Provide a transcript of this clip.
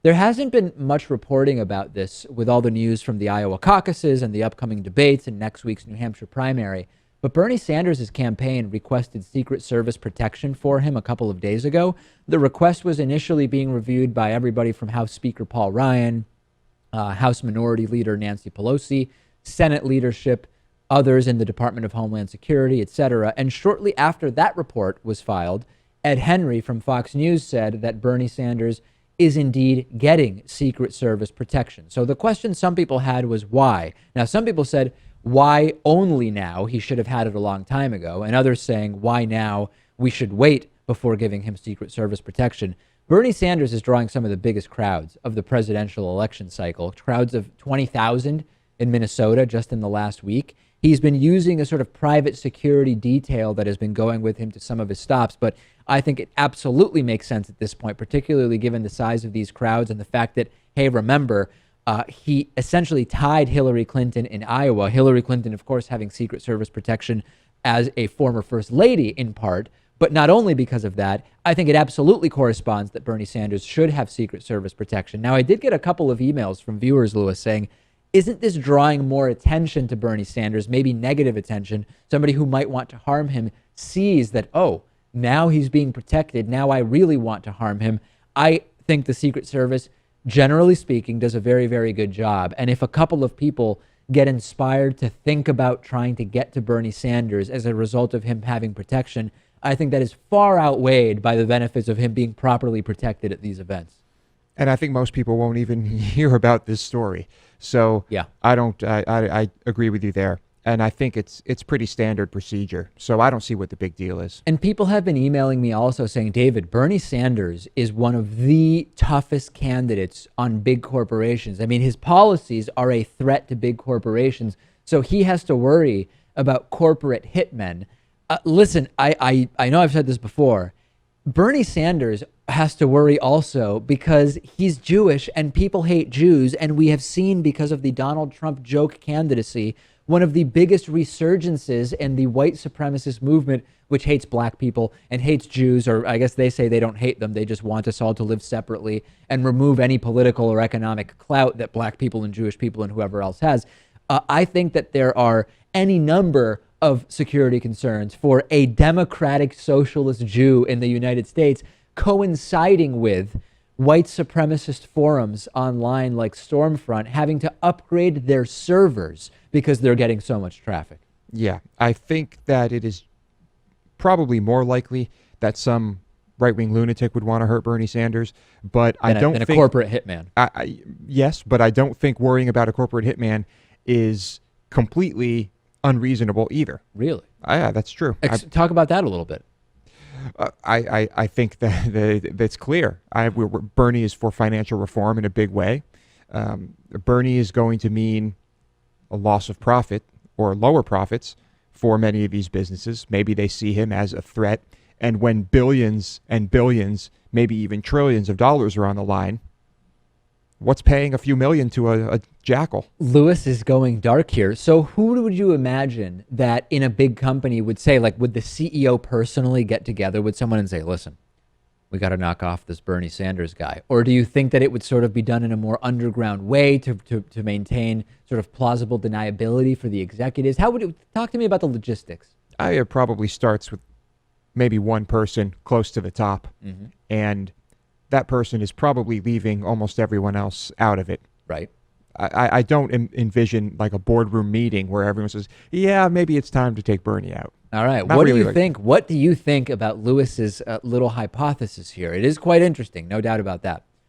There hasn't been much reporting about this with all the news from the Iowa caucuses and the upcoming debates and next week's New Hampshire primary. But Bernie Sanders' campaign requested Secret Service protection for him a couple of days ago. The request was initially being reviewed by everybody from House Speaker Paul Ryan, House Minority Leader Nancy Pelosi, Senate leadership, others in the Department of Homeland Security, etc. And shortly after that report was filed, Ed Henry from Fox News said that Bernie Sanders is indeed getting Secret Service protection. So the question some people had was why? Now, some people said, why only now? He should have had it a long time ago. And others saying, why now? We should wait before giving him Secret Service protection. Bernie Sanders is drawing some of the biggest crowds of the presidential election cycle, crowds of 20,000 in Minnesota just in the last week. He's been using a sort of private security detail that has been going with him to some of his stops, but I think it absolutely makes sense at this point, particularly given the size of these crowds and the fact that, hey, remember, he essentially tied Hillary Clinton in Iowa. Hillary Clinton, of course, having Secret Service protection as a former first lady in part, but not only because of that, I think it absolutely corresponds that Bernie Sanders should have Secret Service protection. Now, I did get a couple of emails from viewers, Lewis, saying, isn't this drawing more attention to Bernie Sanders, maybe negative attention? Somebody who might want to harm him sees that, oh, now he's being protected. Now I really want to harm him. I think the Secret Service, generally speaking, does a very, very good job. And if a couple of people get inspired to think about trying to get to Bernie Sanders as a result of him having protection, I think that is far outweighed by the benefits of him being properly protected at these events. And I think most people won't even hear about this story. So yeah, I agree with you there. And I think it's pretty standard procedure. So I don't see what the big deal is. And people have been emailing me also saying, David, Bernie Sanders is one of the toughest candidates on big corporations. I mean, his policies are a threat to big corporations. So he has to worry about corporate hitmen. Listen, I know I've said this before. Bernie Sanders has to worry also because he's Jewish and people hate Jews. And we have seen, because of the Donald Trump joke candidacy, one of the biggest resurgences in the white supremacist movement, which hates black people and hates Jews, or I guess they say they don't hate them. They just want us all to live separately and remove any political or economic clout that black people and Jewish people and whoever else has. I think that there are any number of security concerns for a democratic socialist Jew in the United States coinciding with white supremacist forums online like Stormfront having to upgrade their servers because they're getting so much traffic. Yeah, I think that it is probably more likely that some right-wing lunatic would want to hurt Bernie Sanders, but I don't think... a corporate hitman. Yes, but I don't think worrying about a corporate hitman is completely unreasonable either. Really? Yeah, that's true. Talk about that a little bit. I think that's clear. Bernie is for financial reform in a big way. Bernie is going to mean a loss of profit or lower profits for many of these businesses. Maybe they see him as a threat. And when billions and billions, maybe even trillions of dollars are on the line, what's paying a few million to a jackal? Lewis is going dark here. So who would you imagine that in a big company would say, like, would the CEO personally get together with someone and say, listen, we got to knock off this Bernie Sanders guy? Or do you think that it would sort of be done in a more underground way to maintain sort of plausible deniability for the executives? How would it talk to me about the logistics? It probably starts with maybe one person close to the top. Mm-hmm. And that person is probably leaving almost everyone else out of it. Right. I don't envision like a boardroom meeting where everyone says, yeah, maybe it's time to take Bernie out. All right. What do you think? What do you think about Lewis's little hypothesis here? It is quite interesting. No doubt about that.